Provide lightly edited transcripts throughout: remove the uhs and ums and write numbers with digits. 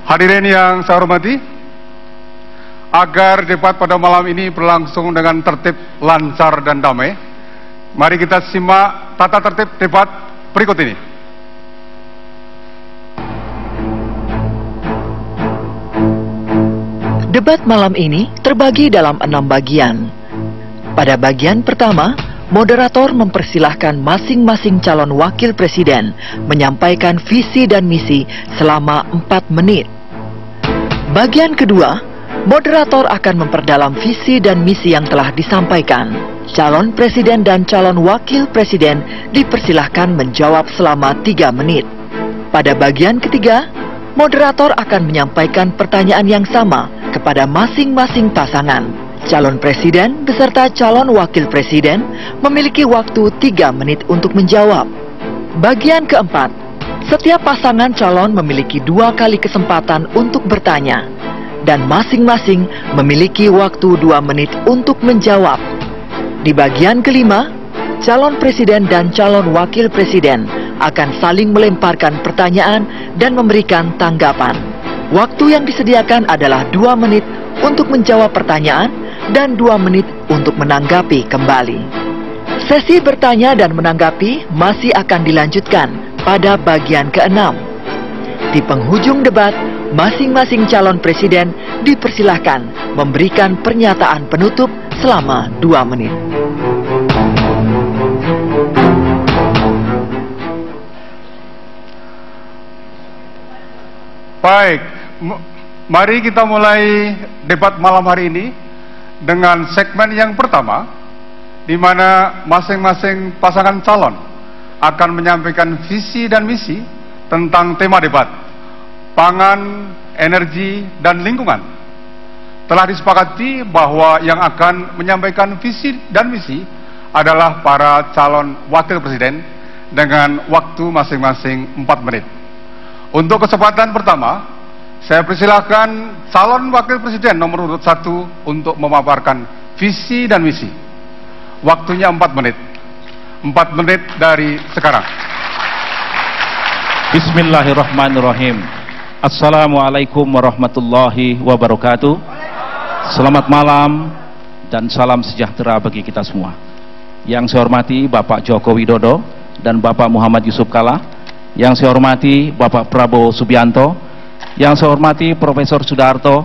Hadirin yang saya hormati, agar debat pada malam ini berlangsung dengan tertib, lancar, dan damai, mari kita simak tata tertib debat berikut ini. Debat malam ini terbagi dalam 6 bagian. Pada bagian pertama, moderator mempersilahkan masing-masing calon wakil presiden menyampaikan visi dan misi selama 4 menit. Bagian kedua, moderator akan memperdalam visi dan misi yang telah disampaikan. Calon presiden dan calon wakil presiden dipersilahkan menjawab selama 3 menit. Pada bagian ketiga, moderator akan menyampaikan pertanyaan yang sama kepada masing-masing pasangan. Calon presiden beserta calon wakil presiden memiliki waktu 3 menit untuk menjawab. Bagian keempat, setiap pasangan calon memiliki 2 kali kesempatan untuk bertanya, dan masing-masing memiliki waktu 2 menit untuk menjawab. Di bagian kelima, calon presiden dan calon wakil presiden akan saling melemparkan pertanyaan dan memberikan tanggapan. Waktu yang disediakan adalah 2 menit untuk menjawab pertanyaan dan 2 menit untuk menanggapi kembali. Sesi bertanya dan menanggapi masih akan dilanjutkan pada bagian ke-6. Di penghujung debat, masing-masing calon presiden dipersilahkan memberikan pernyataan penutup selama 2 menit. Baik, mari kita mulai debat malam hari ini dengan segmen yang pertama, di mana masing-masing pasangan calon akan menyampaikan visi dan misi tentang tema debat, pangan, energi, dan lingkungan. Telah disepakati bahwa yang akan menyampaikan visi dan misi adalah para calon wakil presiden dengan waktu masing-masing 4 menit. Untuk kesempatan pertama, saya persilahkan calon wakil presiden nomor urut 1 untuk memaparkan visi dan misi. Waktunya 4 menit. 4 menit dari sekarang. Bismillahirrahmanirrahim. Assalamualaikum warahmatullahi wabarakatuh. Selamat malam dan salam sejahtera bagi kita semua. Yang saya hormati Bapak Joko Widodo dan Bapak Muhammad Yusuf Kalla. Yang saya hormati Bapak Prabowo Subianto, yang saya hormati Profesor Sudarto,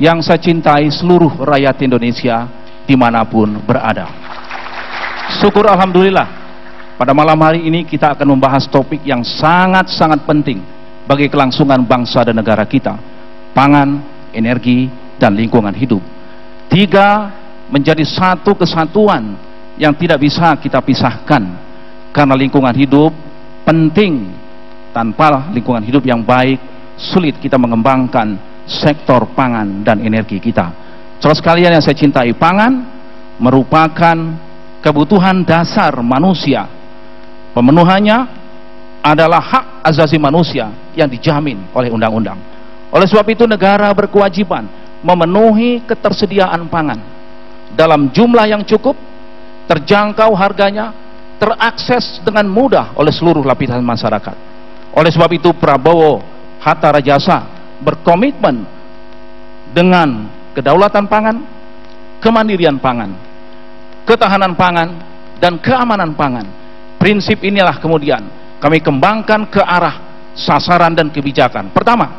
yang saya cintai seluruh rakyat Indonesia dimanapun berada. Syukur Alhamdulillah, pada malam hari ini kita akan membahas topik yang sangat-sangat penting bagi kelangsungan bangsa dan negara kita, pangan, energi, dan lingkungan hidup. 3 menjadi satu kesatuan yang tidak bisa kita pisahkan, karena lingkungan hidup penting. Tanpa lingkungan hidup yang baik, sulit kita mengembangkan sektor pangan dan energi kita. Saudara sekalian yang saya cintai, pangan merupakan kebutuhan dasar manusia. Pemenuhannya adalah hak asasi manusia yang dijamin oleh undang-undang. Oleh sebab itu negara berkewajiban memenuhi ketersediaan pangan dalam jumlah yang cukup, terjangkau harganya, terakses dengan mudah oleh seluruh lapisan masyarakat. Oleh sebab itu Prabowo Hatta Rajasa berkomitmen dengan kedaulatan pangan, kemandirian pangan, ketahanan pangan, dan keamanan pangan. Prinsip inilah kemudian kami kembangkan ke arah sasaran dan kebijakan. Pertama,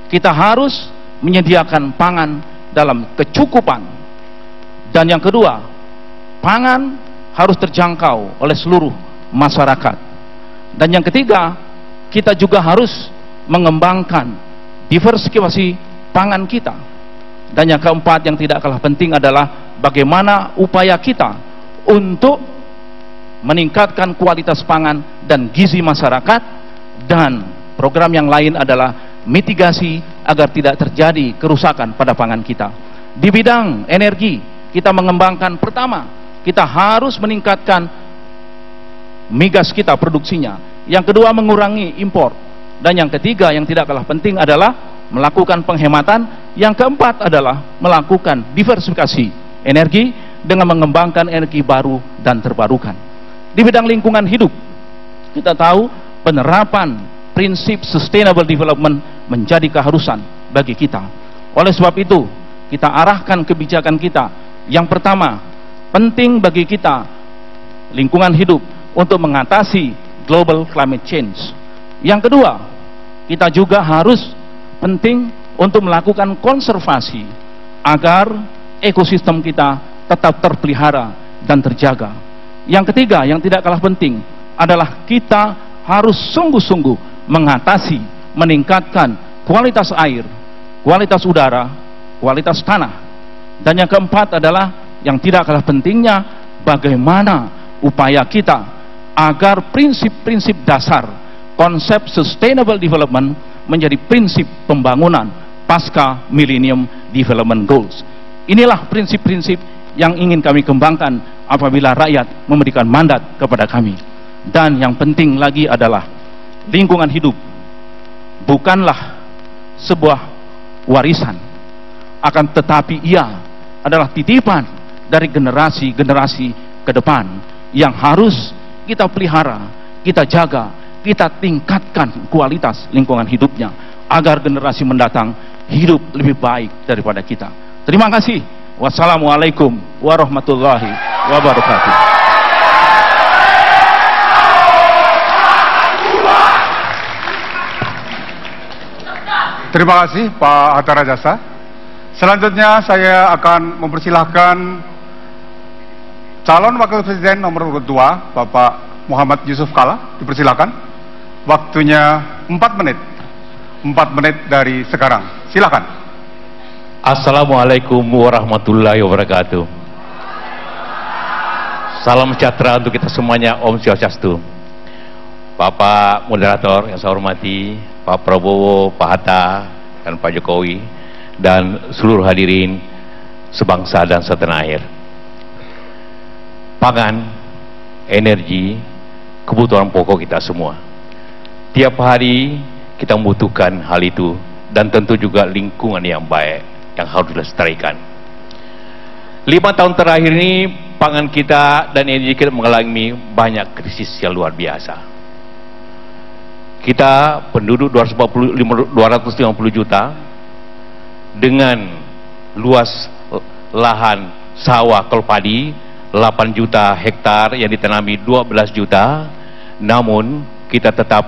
kita harus menyediakan pangan dalam kecukupan. Dan yang kedua, pangan harus terjangkau oleh seluruh masyarakat. Dan yang ketiga, kita juga harus mengembangkan diversifikasi pangan kita. Dan yang keempat yang tidak kalah penting adalah bagaimana upaya kita untuk meningkatkan kualitas pangan dan gizi masyarakat, dan program yang lain adalah mitigasi agar tidak terjadi kerusakan pada pangan kita. Di bidang energi, kita mengembangkan, pertama, kita harus meningkatkan migas kita, produksinya. Yang kedua, mengurangi impor. Dan yang ketiga yang tidak kalah penting adalah melakukan penghematan. Yang keempat adalah melakukan diversifikasi energi dengan mengembangkan energi baru dan terbarukan. Di bidang lingkungan hidup, kita tahu penerapan prinsip sustainable development menjadi keharusan bagi kita. Oleh sebab itu, kita arahkan kebijakan kita. Yang pertama, penting bagi kita lingkungan hidup untuk mengatasi global climate change. Yang kedua, kita juga harus penting untuk melakukan konservasi agar ekosistem kita tetap terpelihara dan terjaga. Yang ketiga, yang tidak kalah penting adalah kita harus sungguh-sungguh mengatasi, meningkatkan kualitas air, kualitas udara, kualitas tanah. Dan yang keempat adalah yang tidak kalah pentingnya, bagaimana upaya kita agar prinsip-prinsip dasar konsep sustainable development menjadi prinsip pembangunan pasca Millennium Development Goals. Inilah prinsip-prinsip yang ingin kami kembangkan apabila rakyat memberikan mandat kepada kami. Dan yang penting lagi adalah lingkungan hidup bukanlah sebuah warisan, akan tetapi ia adalah titipan dari generasi-generasi ke depan yang harus kita pelihara, kita jaga, kita tingkatkan kualitas lingkungan hidupnya agar generasi mendatang hidup lebih baik daripada kita. Terima kasih. Wassalamualaikum warahmatullahi wabarakatuh. Terima kasih Pak Hatta Rajasa. Selanjutnya saya akan mempersilahkan calon wakil presiden nomor urut 2 Bapak Muhammad Yusuf Kalla. Dipersilakan. Waktunya 4 menit. 4 menit dari sekarang. Silakan. Assalamualaikum warahmatullahi wabarakatuh. Salam sejahtera untuk kita semuanya. Om Swastiastu. Bapak moderator yang saya hormati, Pak Prabowo, Pak Hatta, dan Pak Jokowi, dan seluruh hadirin sebangsa dan setanah air. Pangan, energi, kebutuhan pokok kita semua. Tiap hari kita membutuhkan hal itu, dan tentu juga lingkungan yang baik yang harus dilestarikan. 5 tahun terakhir ini pangan kita dan energi kita mengalami banyak krisis yang luar biasa. Kita penduduk 250 juta dengan luas lahan sawah kalau padi 8 juta hektar yang ditanami 12 juta, namun kita tetap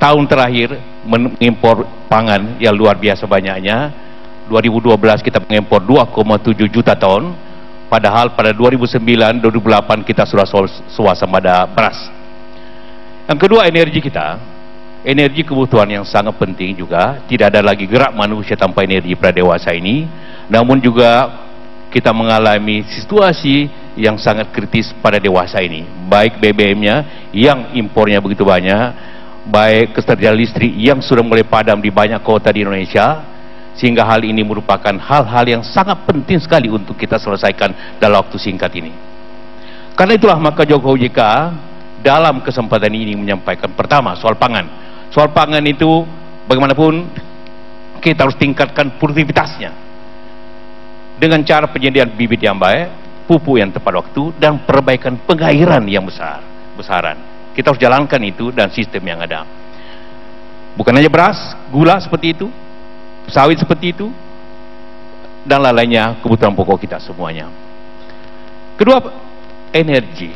tahun terakhir mengimpor pangan yang luar biasa banyaknya. 2012 kita mengimpor 2,7 juta ton, padahal pada 2009-2008 kita sudah swasembada beras. Yang kedua, energi kita, energi kebutuhan yang sangat penting juga. Tidak ada lagi gerak manusia tanpa energi pada dewasa ini, namun juga kita mengalami situasi yang sangat kritis pada dewasa ini, baik BBM-nya yang impornya begitu banyak, baik ketersediaan listrik yang sudah mulai padam di banyak kota di Indonesia, sehingga hal ini merupakan hal-hal yang sangat penting sekali untuk kita selesaikan dalam waktu singkat ini. Karena itulah maka Jokowi JK dalam kesempatan ini menyampaikan pertama soal pangan. Soal pangan itu bagaimanapun kita harus tingkatkan produktivitasnya dengan cara penyediaan bibit yang baik, pupuk yang tepat waktu, dan perbaikan pengairan yang besaran. Kita harus jalankan itu dan sistem yang ada. Bukan hanya beras, gula seperti itu, sawit seperti itu, dan lainnya kebutuhan pokok kita semuanya. Kedua, energi.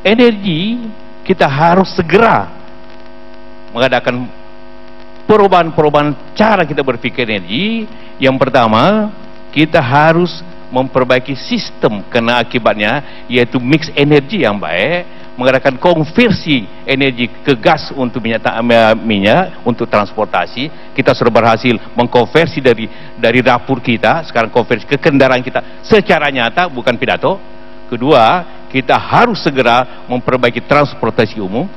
Energi kita harus segera mengadakan perubahan-perubahan cara kita berpikir energi. Yang pertama, kita harus memperbaiki sistem karena akibatnya yaitu mix energi yang baik, mengadakan konversi energi ke gas untuk minyak untuk transportasi. Kita sudah berhasil mengkonversi dari dapur kita, sekarang konversi ke kendaraan kita secara nyata, bukan pidato. Kedua, kita harus segera memperbaiki transportasi umum.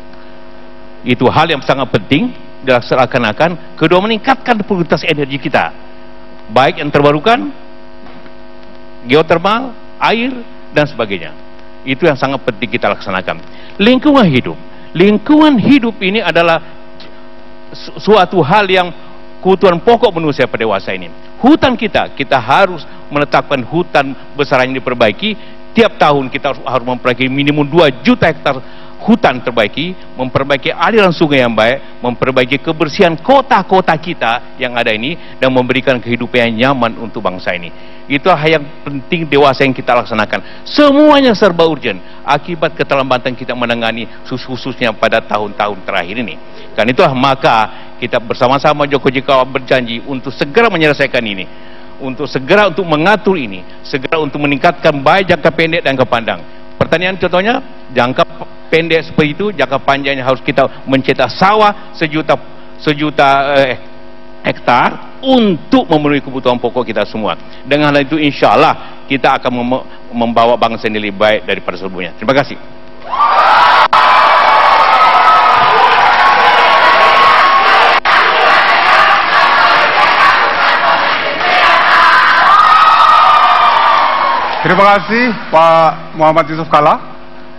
Itu hal yang sangat penting dilaksanakan. Kedua, meningkatkan produktivitas energi kita, baik yang terbarukan, geotermal, air, dan sebagainya. Itu yang sangat penting kita laksanakan. Lingkungan hidup. Lingkungan hidup ini adalah suatu hal yang kebutuhan pokok manusia pada dewasa ini. Hutan kita harus menetapkan hutan besaran yang diperbaiki. Tiap tahun kita harus memperbaiki minimum 2 juta hektar hutan terbaiki, memperbaiki aliran sungai yang baik, memperbaiki kebersihan kota-kota kita yang ada ini, dan memberikan kehidupan yang nyaman untuk bangsa ini. Itulah yang penting dewasa yang kita laksanakan. Semuanya serba urgent akibat keterlambatan kita menangani khususnya pada tahun-tahun terakhir ini. Karena itulah maka kita bersama-sama Joko Jikawa berjanji untuk segera menyelesaikan ini, untuk segera untuk mengatur ini, segera untuk meningkatkan baik jangka pendek dan jangka panjang. Pertanyaan contohnya, jangka pendek seperti itu, jangka panjangnya harus kita mencetak sawah sejuta hektar untuk memenuhi kebutuhan pokok kita semua. Dengan hal itu insya Allah kita akan membawa bangsa ini lebih baik daripada sebelumnya. Terima kasih. Terima kasih Pak Muhammad Yusuf Kalla.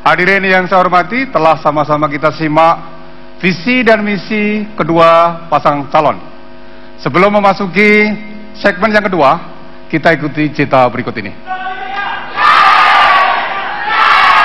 Hadirin yang saya hormati, telah sama-sama kita simak visi dan misi kedua pasangan calon. Sebelum memasuki segmen yang kedua, kita ikuti cerita berikut ini.